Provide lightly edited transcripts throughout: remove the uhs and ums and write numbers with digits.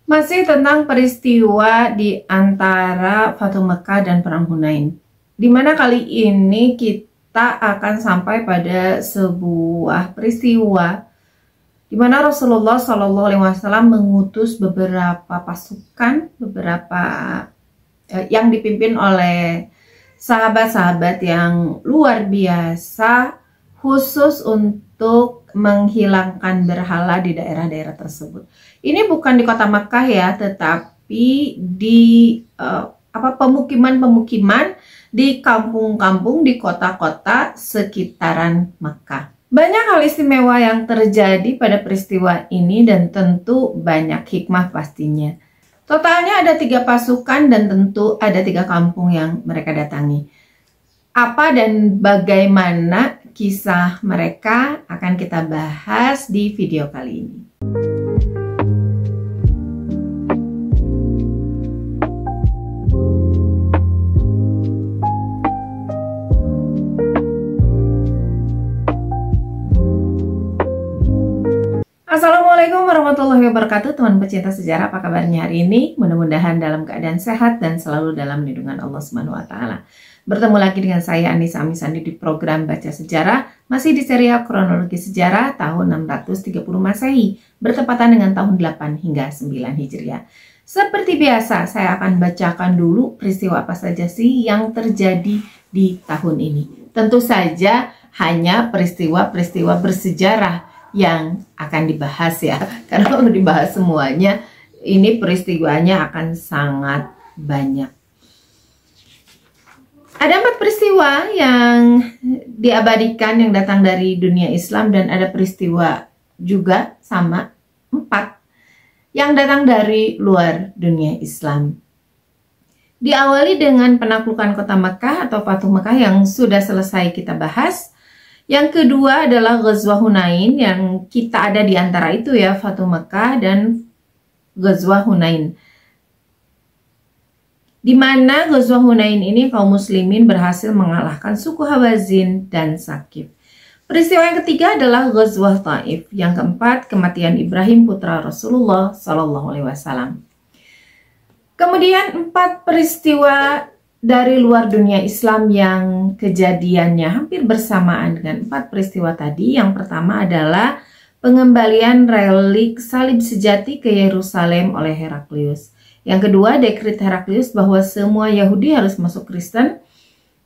Masih tentang peristiwa di antara Fathu Mekah dan Perang Hunain, di mana kali ini kita akan sampai pada sebuah peristiwa di mana Rasulullah SAW mengutus beberapa pasukan, yang dipimpin oleh sahabat-sahabat yang luar biasa, khusus untuk menghilangkan berhala di daerah-daerah tersebut. Ini bukan di kota Makkah ya, tetapi di pemukiman-pemukiman di kampung-kampung di kota-kota sekitaran Makkah. Banyak hal istimewa yang terjadi pada peristiwa ini dan tentu banyak hikmah pastinya. Totalnya ada 3 pasukan dan tentu ada 3 kampung yang mereka datangi. Apa dan bagaimana kisah mereka akan kita bahas di video kali ini. Assalamualaikum warahmatullahi wabarakatuh, teman pecinta sejarah, apa kabarnya hari ini? Mudah-mudahan dalam keadaan sehat dan selalu dalam lindungan Allah Subhanahu wa taala. Bertemu lagi dengan saya Anissa Amisandi di program Baca Sejarah, masih di serial kronologi sejarah tahun 630 Masehi, bertepatan dengan tahun 8 hingga 9 Hijriah. Seperti biasa, saya akan bacakan dulu peristiwa apa saja sih yang terjadi di tahun ini. Tentu saja hanya peristiwa-peristiwa bersejarah yang akan dibahas ya, karena kalau dibahas semuanya ini peristiwanya akan sangat banyak. Ada 4 peristiwa yang diabadikan yang datang dari dunia Islam, dan ada peristiwa juga sama 4 yang datang dari luar dunia Islam. Diawali dengan penaklukan kota Mekah atau Fathu Mekah yang sudah selesai kita bahas. Yang kedua adalah Ghazwah Hunain, yang kita ada di antara itu ya, Fathu Mekah dan Ghazwah Hunain. Di mana Ghazwah Hunain ini kaum muslimin berhasil mengalahkan suku Hawazin dan Saqif. Peristiwa yang ketiga adalah Ghazwah Taif. Yang keempat, kematian Ibrahim putra Rasulullah SAW. Kemudian 4 peristiwa dari luar dunia Islam yang kejadiannya hampir bersamaan dengan 4 peristiwa tadi. Yang pertama adalah pengembalian relik salib sejati ke Yerusalem oleh Heraklius. Yang kedua, dekret Heraklius bahwa semua Yahudi harus masuk Kristen.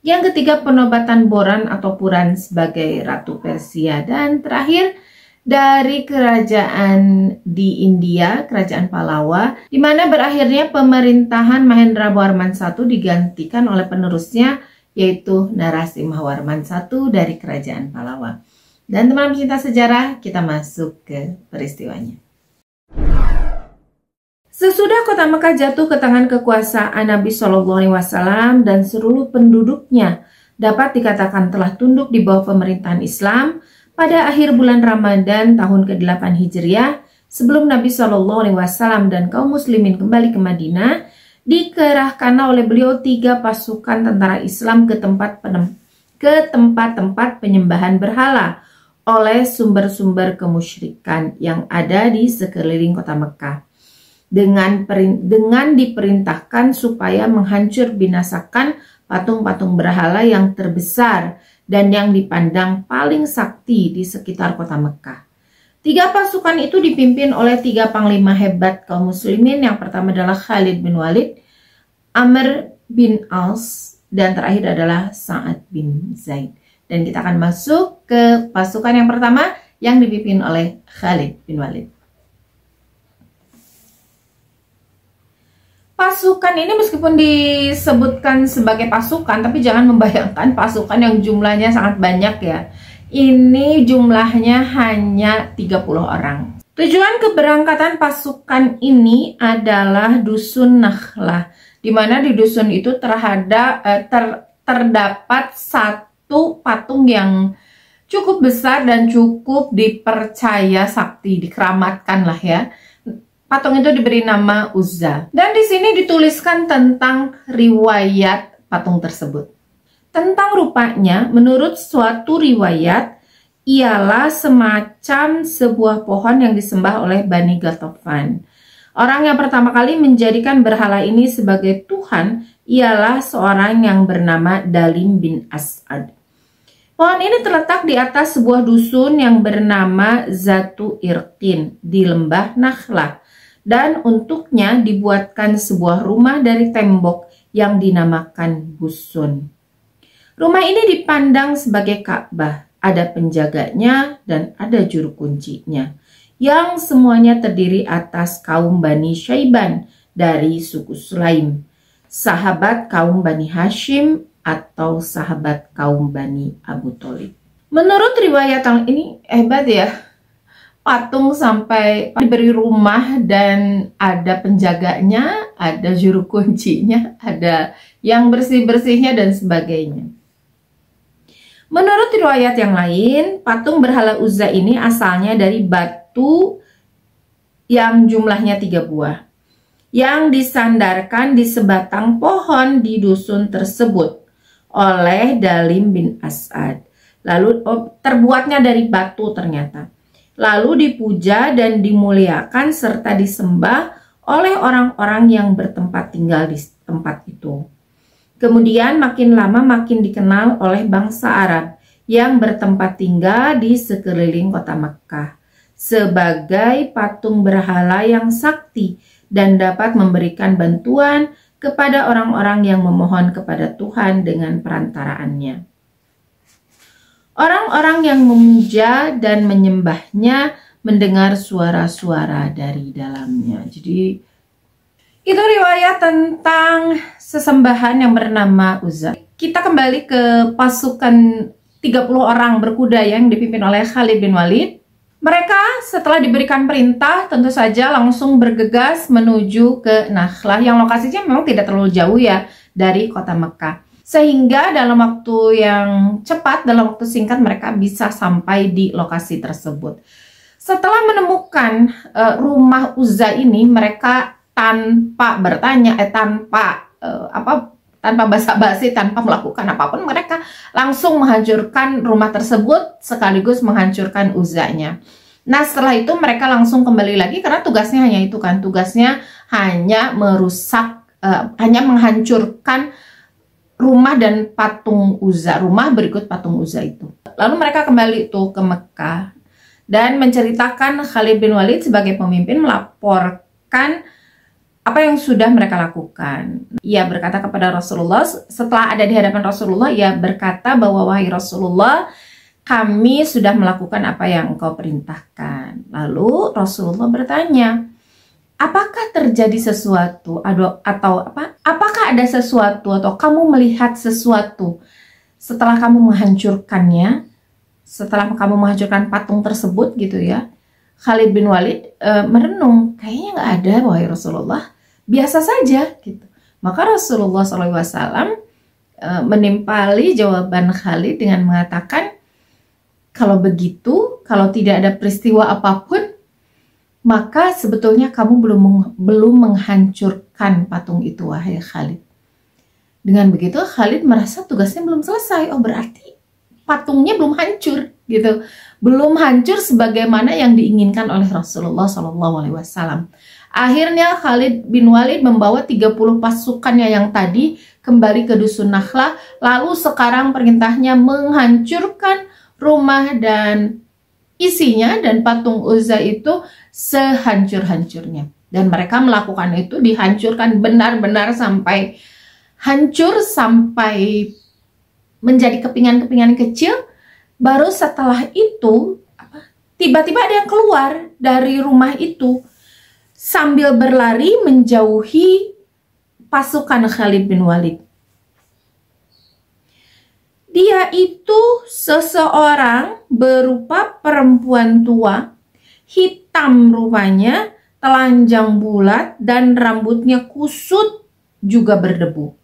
Yang ketiga, penobatan Boran atau Puran sebagai Ratu Persia. Dan terakhir, dari kerajaan di India, kerajaan Pallava, di mana berakhirnya pemerintahan Mahendra-Warman I digantikan oleh penerusnya, yaitu Narasimhawarman I dari kerajaan Pallava. Dan teman-teman pecinta sejarah, kita masuk ke peristiwanya. Sesudah kota Mekah jatuh ke tangan kekuasaan Nabi SAW dan seluruh penduduknya dapat dikatakan telah tunduk di bawah pemerintahan Islam, pada akhir bulan Ramadan tahun ke-8 Hijriah, sebelum Nabi SAW dan kaum muslimin kembali ke Madinah, dikerahkan oleh beliau 3 pasukan tentara Islam ke tempat-tempat penyembahan berhala oleh sumber-sumber kemusyrikan yang ada di sekeliling kota Mekah. Dengan diperintahkan supaya menghancur binasakan patung-patung berhala yang terbesar dan yang dipandang paling sakti di sekitar kota Mekah. 3 pasukan itu dipimpin oleh 3 panglima hebat kaum muslimin. Yang pertama adalah Khalid bin Walid, Amr bin As, dan terakhir adalah Sa'ad bin Zaid. Dan kita akan masuk ke pasukan yang pertama yang dipimpin oleh Khalid bin Walid. Pasukan ini meskipun disebutkan sebagai pasukan, tapi jangan membayangkan pasukan yang jumlahnya sangat banyak ya. Ini jumlahnya hanya 30 orang. Tujuan keberangkatan pasukan ini adalah Dusun Nakhlah, di mana di dusun itu terdapat 1 patung yang cukup besar dan cukup dipercaya sakti, dikeramatkan lah ya. Patung itu diberi nama Uzza. Dan di sini dituliskan tentang riwayat patung tersebut. Tentang rupanya, menurut suatu riwayat, ialah semacam sebuah pohon yang disembah oleh Bani Ghatafan. Orang yang pertama kali menjadikan berhala ini sebagai Tuhan ialah seorang yang bernama Dalim bin As'ad. Pohon ini terletak di atas sebuah dusun yang bernama Zatu Irqin di lembah Nakhlah, dan untuknya dibuatkan sebuah rumah dari tembok yang dinamakan Busun. Rumah ini dipandang sebagai Ka'bah, ada penjaganya dan ada juru kuncinya, yang semuanya terdiri atas kaum Bani Syaiban dari suku Sulaim, sahabat kaum Bani Hashim atau sahabat kaum Bani Abu Thalib. Menurut riwayat yang ini hebat ya, patung sampai diberi rumah dan ada penjaganya, ada juru kuncinya, ada yang bersih-bersihnya dan sebagainya. Menurut riwayat yang lain, patung berhala Uzza ini asalnya dari batu yang jumlahnya 3 buah, yang disandarkan di sebatang pohon di dusun tersebut oleh Dalim bin As'ad. Lalu terbuatnya dari batu ternyata. Lalu dipuja dan dimuliakan serta disembah oleh orang-orang yang bertempat tinggal di tempat itu. Kemudian makin lama makin dikenal oleh bangsa Arab yang bertempat tinggal di sekeliling kota Mekkah sebagai patung berhala yang sakti dan dapat memberikan bantuan kepada orang-orang yang memohon kepada Tuhan dengan perantaraannya. Orang-orang yang memuja dan menyembahnya mendengar suara-suara dari dalamnya. Jadi itu riwayat tentang sesembahan yang bernama Uzza. Kita kembali ke pasukan 30 orang berkuda yang dipimpin oleh Khalid bin Walid. Mereka setelah diberikan perintah tentu saja langsung bergegas menuju ke Nakhlah yang lokasinya memang tidak terlalu jauh ya dari kota Mekkah. Sehingga dalam waktu yang cepat, dalam waktu singkat mereka bisa sampai di lokasi tersebut. Setelah menemukan rumah Uzza ini, mereka tanpa bertanya, tanpa basa-basi, tanpa melakukan apapun, mereka langsung menghancurkan rumah tersebut sekaligus menghancurkan Uzzanya. Nah, setelah itu mereka langsung kembali lagi karena tugasnya hanya itu kan, tugasnya hanya merusak, hanya menghancurkan rumah dan patung Uzza, rumah berikut patung Uzza itu. Lalu mereka kembali tuh ke Mekkah dan menceritakan Khalid bin Walid sebagai pemimpin melaporkan apa yang sudah mereka lakukan. Ia berkata kepada Rasulullah, setelah ada di hadapan Rasulullah, ia berkata bahwa wahai Rasulullah, kami sudah melakukan apa yang engkau perintahkan. Lalu Rasulullah bertanya, apakah terjadi sesuatu atau apa? Apakah ada sesuatu atau kamu melihat sesuatu setelah kamu menghancurkannya, setelah kamu menghancurkan patung tersebut gitu ya? Khalid bin Walid merenung, kayaknya nggak ada wahai Rasulullah, biasa saja gitu. Maka Rasulullah SAW menimpali jawaban Khalid dengan mengatakan, kalau begitu, kalau tidak ada peristiwa apapun, maka sebetulnya kamu belum menghancurkan patung itu wahai Khalid. Dengan begitu Khalid merasa tugasnya belum selesai. Oh, berarti patungnya belum hancur gitu. Belum hancur sebagaimana yang diinginkan oleh Rasulullah SAW. Akhirnya Khalid bin Walid membawa 30 pasukannya yang tadi kembali ke dusun Nakhlah. Lalu sekarang perintahnya menghancurkan rumah dan isinya dan patung Uzza itu sehancur-hancurnya. Dan mereka melakukan itu, dihancurkan benar-benar sampai hancur, sampai menjadi kepingan-kepingan kecil. Baru setelah itu tiba-tiba ada yang keluar dari rumah itu sambil berlari menjauhi pasukan Khalid bin Walid. Dia itu seseorang berupa perempuan tua, hitam rupanya, telanjang bulat, dan rambutnya kusut juga berdebu.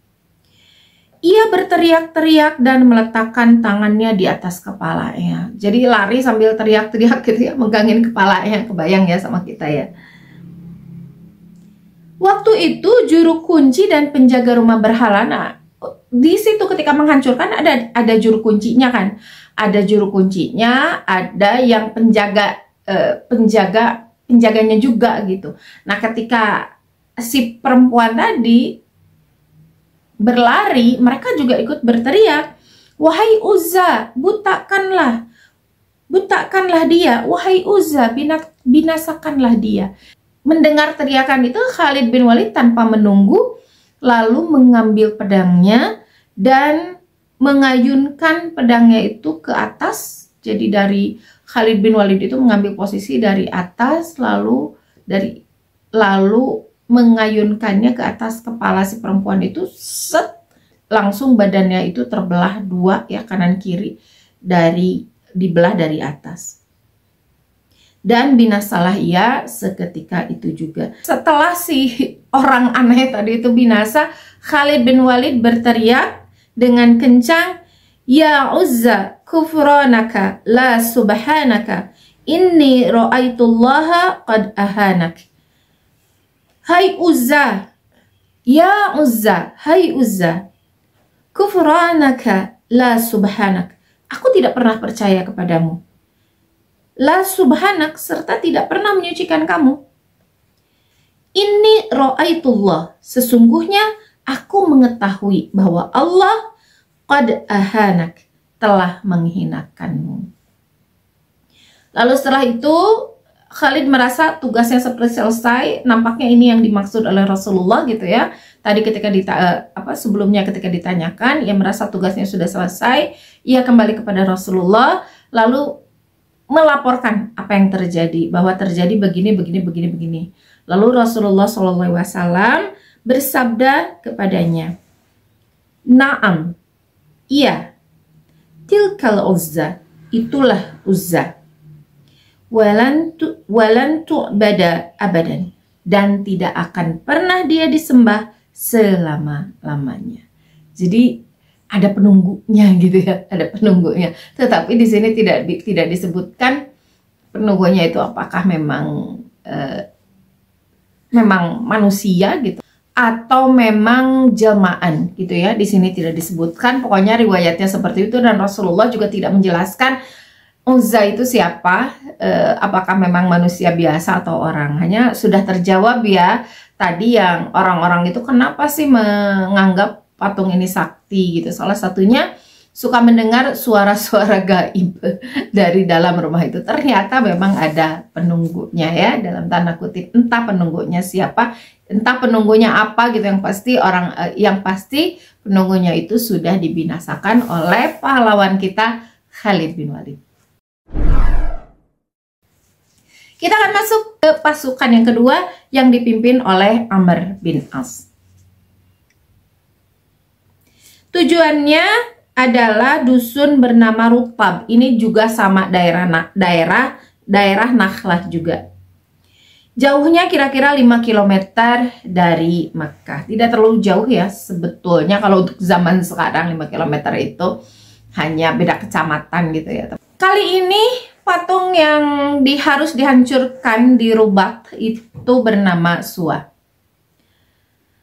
Ia berteriak-teriak dan meletakkan tangannya di atas kepalanya. Jadi lari sambil teriak-teriak gitu ya, megangin kepalanya. Kebayang ya sama kita ya. Waktu itu juru kunci dan penjaga rumah berhala, nah di situ ketika menghancurkan ada juru kuncinya kan, ada juru kuncinya, ada yang penjaga penjaganya juga gitu. Nah, ketika si perempuan tadi berlari, mereka juga ikut berteriak, "Wahai Uzza, butakanlah dia, wahai Uzza, binasakanlah dia." Mendengar teriakan itu, Khalid bin Walid tanpa menunggu lalu mengambil pedangnya dan mengayunkan pedangnya itu ke atas. Jadi dari Khalid bin Walid itu mengambil posisi dari atas, lalu mengayunkannya ke atas kepala si perempuan itu, set, langsung badannya itu terbelah dua ya, kanan kiri, dibelah dari atas. Dan binasalah ia seketika itu juga. Setelah si orang aneh tadi itu binasa, Khalid bin Walid berteriak dengan kencang, "Ya Uzza, kufranaka la subhanaka, inni ra'aitullaha qad ahanak." Hai Uzza, ya Uzza, hai Uzza, kufranaka la subhanak, aku tidak pernah percaya kepadamu. La subhanak, serta tidak pernah menyucikan kamu. Inni ra'aitullah, sesungguhnya aku mengetahui bahwa Allah qad ahanak, telah menghinakanmu. Lalu setelah itu Khalid merasa tugasnya seperti selesai. Nampaknya ini yang dimaksud oleh Rasulullah gitu ya. Tadi ketika sebelumnya ketika ditanyakan, ia merasa tugasnya sudah selesai. Ia kembali kepada Rasulullah lalu melaporkan apa yang terjadi, bahwa terjadi begini. Lalu Rasulullah SAW bersabda kepadanya, "Naam, iya, tilkal Uzza, itulah Uzza. Walan tu'bada abadan, dan tidak akan pernah dia disembah selama-lamanya." Jadi ada penunggunya gitu ya, ada penunggunya. Tetapi di sini tidak disebutkan penunggunya itu apakah memang manusia gitu atau memang jelmaan gitu ya. Di sini tidak disebutkan. Pokoknya riwayatnya seperti itu, dan Rasulullah juga tidak menjelaskan Uzza itu siapa, apakah memang manusia biasa atau orang. Hanya sudah terjawab ya tadi yang orang-orang itu kenapa sih menganggap patung ini sakti gitu. Salah satunya suka mendengar suara-suara gaib dari dalam rumah itu. Ternyata memang ada penunggunya ya, dalam tanda kutip. Entah penunggunya siapa, entah penunggunya apa gitu, yang pasti penunggunya itu sudah dibinasakan oleh pahlawan kita Khalid bin Walid. Kita akan masuk ke pasukan yang kedua yang dipimpin oleh Amr bin As. Tujuannya adalah dusun bernama Rutab. Ini juga sama daerah Nakhlah juga. Jauhnya kira-kira 5 km dari Makkah. Tidak terlalu jauh ya sebetulnya, kalau untuk zaman sekarang 5 km itu hanya beda kecamatan gitu ya. Kali ini patung yang harus dihancurkan di Rubat itu bernama Suwa.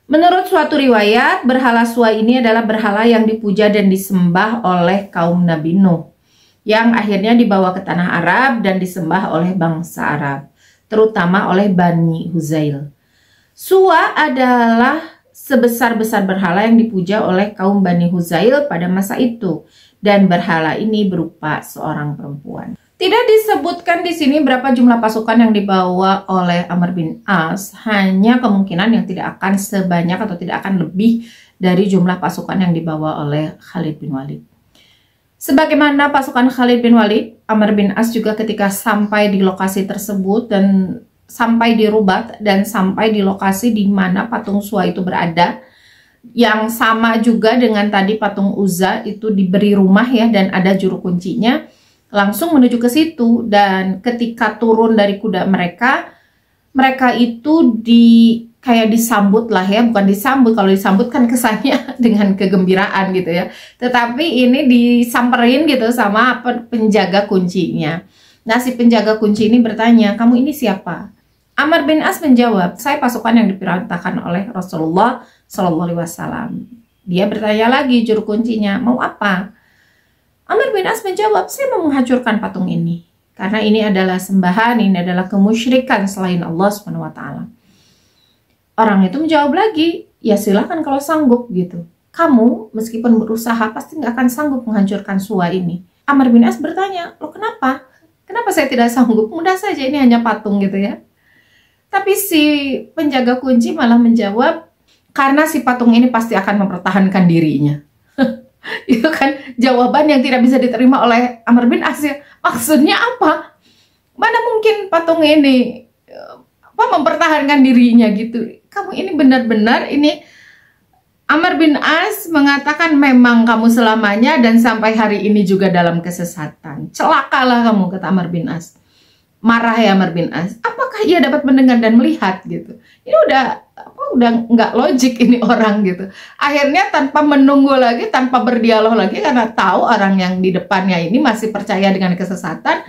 Menurut suatu riwayat, berhala Suwa ini adalah berhala yang dipuja dan disembah oleh kaum Nabi Nuh, yang akhirnya dibawa ke tanah Arab dan disembah oleh bangsa Arab, terutama oleh Bani Huzail. Suwa adalah sebesar-besar berhala yang dipuja oleh kaum Bani Huzail pada masa itu, dan berhala ini berupa seorang perempuan. Tidak disebutkan di sini berapa jumlah pasukan yang dibawa oleh Amr bin As. Hanya kemungkinan yang tidak akan sebanyak atau tidak akan lebih dari jumlah pasukan yang dibawa oleh Khalid bin Walid. Sebagaimana pasukan Khalid bin Walid, Amr bin As juga ketika sampai di lokasi tersebut dan sampai di Rubat dan sampai di lokasi di mana patung Suwa itu berada, yang sama juga dengan tadi patung Uzza itu diberi rumah ya, dan ada juru kuncinya, langsung menuju ke situ. Dan ketika turun dari kuda mereka itu kayak disambut lah ya, bukan disambut, kalau disambut kan kesannya dengan kegembiraan gitu ya, tetapi ini disamperin gitu sama penjaga kuncinya. Nah, si penjaga kunci ini bertanya, "Kamu ini siapa?" Amr bin As menjawab, "Saya pasukan yang diperintahkan oleh Rasulullah SAW." Dia bertanya lagi juru kuncinya, "Mau apa?" Amr bin As menjawab, "Saya mau menghancurkan patung ini." Karena ini adalah sembahan, ini adalah kemusyrikan selain Allah Subhanahu wa taala. Orang itu menjawab lagi, ya silakan kalau sanggup gitu. Kamu meskipun berusaha pasti nggak akan sanggup menghancurkan Suwa ini. Amr bin As bertanya, "Loh kenapa? Kenapa saya tidak sanggup? Mudah saja, ini hanya patung gitu ya." Tapi si penjaga kunci malah menjawab, karena si patung ini pasti akan mempertahankan dirinya. Itu kan jawaban yang tidak bisa diterima oleh Amr bin As ya. Maksudnya apa? Mana mungkin patung ini mempertahankan dirinya gitu. Kamu ini benar-benar ini Amr bin As mengatakan memang kamu selamanya dan sampai hari ini juga dalam kesesatan. Celakalah kamu, kata Amr bin As. Marah ya Amr bin As. Apakah ia dapat mendengar dan melihat gitu? Ini udah nggak logik ini orang gitu. Akhirnya tanpa menunggu lagi, tanpa berdialog lagi karena tahu orang yang di depannya ini masih percaya dengan kesesatan,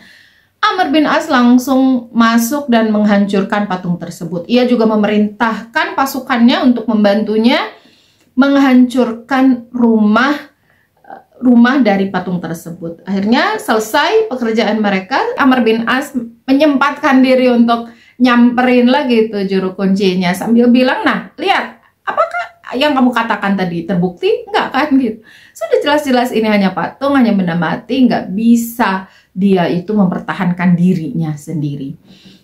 Amr bin As langsung masuk dan menghancurkan patung tersebut. Ia juga memerintahkan pasukannya untuk membantunya menghancurkan rumah dari patung tersebut. Akhirnya selesai pekerjaan mereka, Amr bin As menyempatkan diri untuk nyamperin lagi tuh juru kuncinya sambil bilang, "Nah, lihat, apakah yang kamu katakan tadi terbukti? Enggak kan?" gitu. Sudah jelas-jelas ini hanya patung, hanya benda mati, nggak bisa dia itu mempertahankan dirinya sendiri.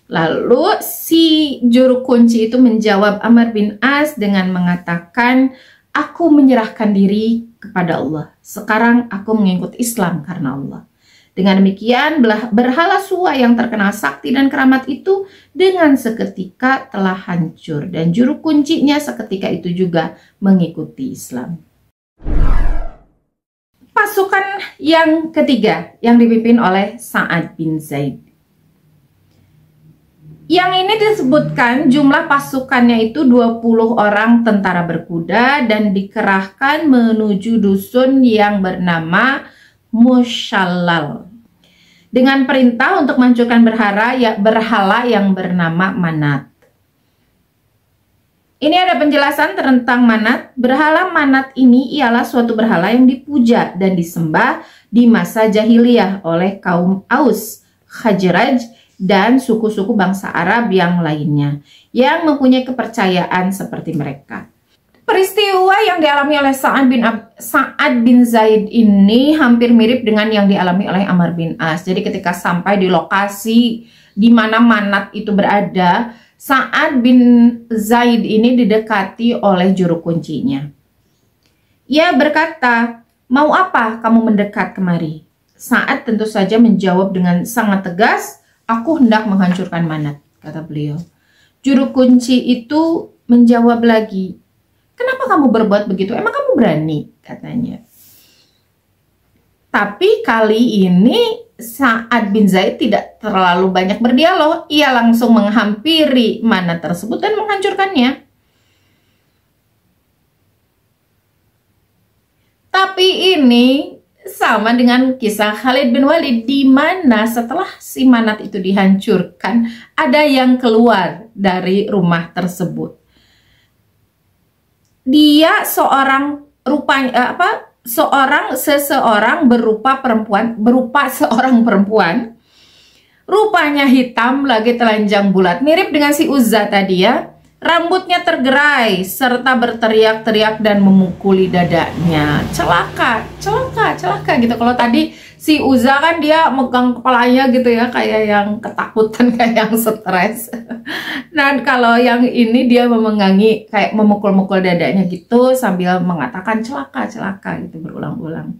Lalu si juru kunci itu menjawab Amr bin As dengan mengatakan, "Aku menyerahkan diri kepada Allah. Sekarang aku mengikut Islam karena Allah." Dengan demikian, berhala Suwa yang terkenal sakti dan keramat itu dengan seketika telah hancur. Dan juru kuncinya seketika itu juga mengikuti Islam. Pasukan yang ketiga yang dipimpin oleh Sa'ad bin Zaid. Yang ini disebutkan jumlah pasukannya itu 20 orang tentara berkuda dan dikerahkan menuju dusun yang bernama Mushallal dengan perintah untuk menghancurkan berhala yang bernama Manat. Ini ada penjelasan tentang Manat. Berhala Manat ini ialah suatu berhala yang dipuja dan disembah di masa jahiliyah oleh kaum Aus, Khazraj, dan suku-suku bangsa Arab yang lainnya yang mempunyai kepercayaan seperti mereka. Peristiwa yang dialami oleh Sa'ad bin Zaid ini hampir mirip dengan yang dialami oleh Amr bin As. Jadi ketika sampai di lokasi di mana Manat itu berada, Sa'ad bin Zaid ini didekati oleh juru kuncinya. Ia berkata, "Mau apa kamu mendekat kemari?" Sa'ad tentu saja menjawab dengan sangat tegas, "Aku hendak menghancurkan Manat," kata beliau. Juru kunci itu menjawab lagi, "Kenapa kamu berbuat begitu? Emang kamu berani?" katanya. Tapi kali ini Sa'ad bin Zaid tidak terlalu banyak berdialog. Ia langsung menghampiri Manat tersebut dan menghancurkannya. Tapi ini sama dengan kisah Khalid bin Walid, di mana setelah si Manat itu dihancurkan, ada yang keluar dari rumah tersebut. Dia seseorang berupa seorang perempuan, rupanya hitam lagi telanjang bulat, mirip dengan si Uzza tadi ya. Rambutnya tergerai serta berteriak-teriak dan memukuli dadanya. Celaka, celaka, celaka gitu. Kalau tadi si Uzza kan dia megang kepalanya gitu ya, kayak yang ketakutan, kayak yang stres. Nah kalau yang ini dia memegangi, kayak memukul-mukul dadanya gitu sambil mengatakan celaka, celaka gitu berulang-ulang.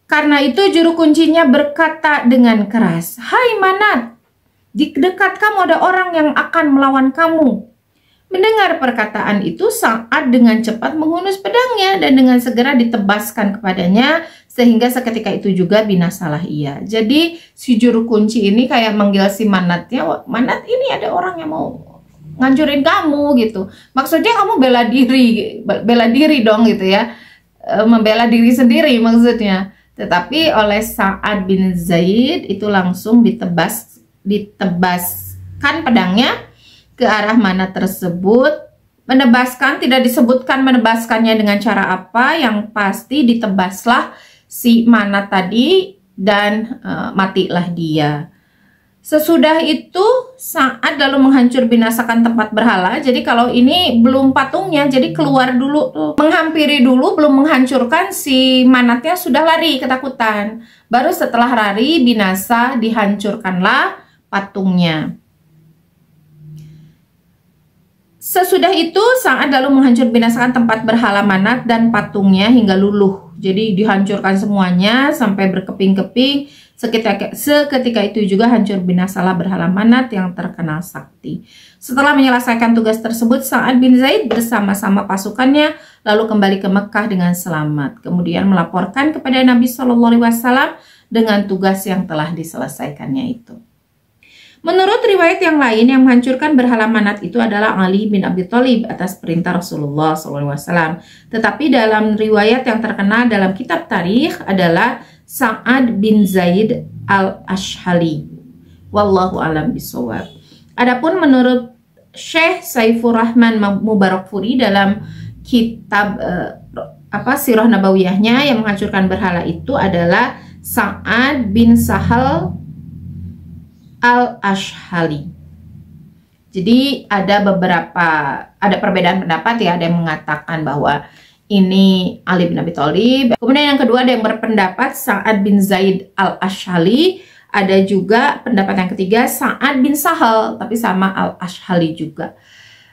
Karena itu juru kuncinya berkata dengan keras, "Hai Manat, di dekat kamu ada orang yang akan melawan kamu." Mendengar perkataan itu, Sa'ad dengan cepat menghunus pedangnya dan dengan segera ditebaskan kepadanya, sehingga seketika itu juga binasalah ia. Jadi si juru kunci ini kayak manggil si Manatnya, "Manat, ini ada orang yang mau ngancurin kamu," gitu. Maksudnya kamu bela diri dong gitu ya, membela diri sendiri maksudnya. Tetapi oleh Sa'ad bin Zaid itu langsung ditebaskan pedangnya ke arah Manat tersebut. Menebaskan, tidak disebutkan menebaskannya dengan cara apa, yang pasti ditebaslah si Manat tadi dan matilah dia. Sesudah itu Sa'ad lalu menghancur binasakan tempat berhala. Jadi kalau ini belum patungnya, jadi keluar dulu, menghampiri dulu, belum menghancurkan, si Manatnya sudah lari ketakutan. Baru setelah lari binasa, dihancurkanlah patungnya. Sesudah itu Sa'ad lalu menghancur binasakan tempat berhala Manat dan patungnya hingga luluh. Jadi dihancurkan semuanya sampai berkeping-keping. Seketika itu juga hancur binasalah berhala Manat yang terkenal sakti. Setelah menyelesaikan tugas tersebut, Sa'ad bin Zaid bersama-sama pasukannya lalu kembali ke Mekah dengan selamat. Kemudian melaporkan kepada Nabi SAW dengan tugas yang telah diselesaikannya itu. Menurut riwayat yang lain, yang menghancurkan berhala Manat itu adalah Ali bin Abi Thalib atas perintah Rasulullah SAW. Tetapi dalam riwayat yang terkenal dalam kitab tarikh adalah Sa'ad bin Zaid al-Ashhali. Wallahu a'lam bishawab. Adapun menurut Syekh Saifur Rahman Mubarakfuri dalam kitab Sirah Nabawiyahnya, yang menghancurkan berhala itu adalah Sa'ad bin Sahal al-Ashhali. Jadi ada perbedaan pendapat ya, ada yang mengatakan bahwa ini Ali bin Abi Thalib. Kemudian yang kedua ada yang berpendapat Sa'ad bin Zaid al-Ashhali. Ada juga pendapat yang ketiga Sa'ad bin Sahal, tapi sama al-Ashhali juga.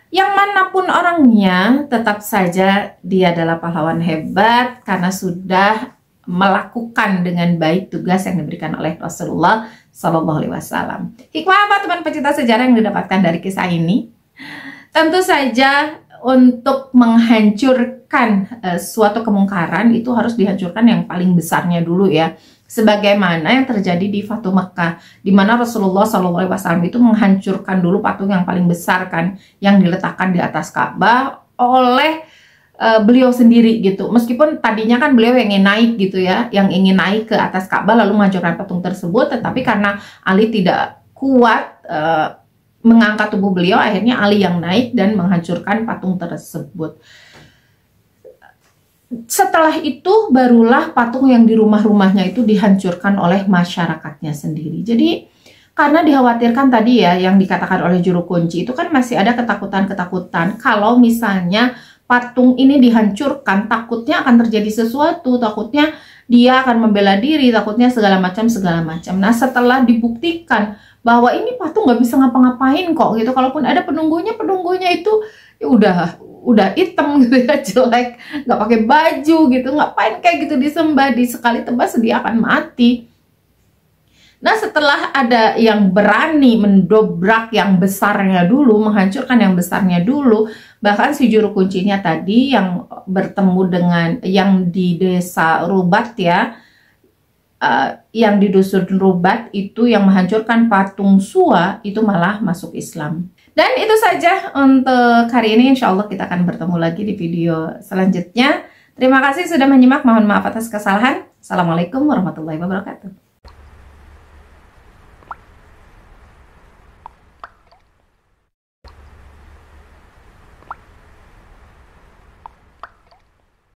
Yang manapun orangnya, tetap saja dia adalah pahlawan hebat karena sudah melakukan dengan baik tugas yang diberikan oleh Rasulullah SAW. Hikmah apa teman pecinta sejarah yang didapatkan dari kisah ini? Tentu saja untuk menghancurkan suatu kemungkaran itu harus dihancurkan yang paling besarnya dulu ya. Sebagaimana yang terjadi di Fatuh Mekah, di mana Rasulullah SAW itu menghancurkan dulu patung yang paling besar kan, yang diletakkan di atas Ka'bah oleh beliau sendiri gitu. Meskipun tadinya kan beliau yang ingin naik gitu ya, yang ingin naik ke atas Ka'bah lalu menghancurkan patung tersebut, tetapi karena Ali tidak kuat mengangkat tubuh beliau, akhirnya Ali yang naik dan menghancurkan patung tersebut. Setelah itu barulah patung yang di rumah-rumahnya itu dihancurkan oleh masyarakatnya sendiri. Jadi karena dikhawatirkan tadi ya yang dikatakan oleh juru kunci itu kan masih ada ketakutan-ketakutan kalau misalnya patung ini dihancurkan, takutnya akan terjadi sesuatu, takutnya dia akan membela diri, takutnya segala macam. Nah setelah dibuktikan bahwa ini patung nggak bisa ngapa-ngapain kok gitu, kalaupun ada penunggunya itu ya udah hitam gitu ya, jelek, nggak pakai baju gitu, ngapain kayak gitu disembah, di sekali tebas dia akan mati. Nah setelah ada yang berani mendobrak yang besarnya dulu, menghancurkan yang besarnya dulu, bahkan si juru kuncinya tadi yang bertemu dengan yang di desa Rubat ya, yang di dusun Rubat itu yang menghancurkan patung Suwa itu malah masuk Islam. Dan itu saja untuk hari ini. Insya Allah kita akan bertemu lagi di video selanjutnya. Terima kasih sudah menyimak. Mohon maaf atas kesalahan. Assalamualaikum warahmatullahi wabarakatuh.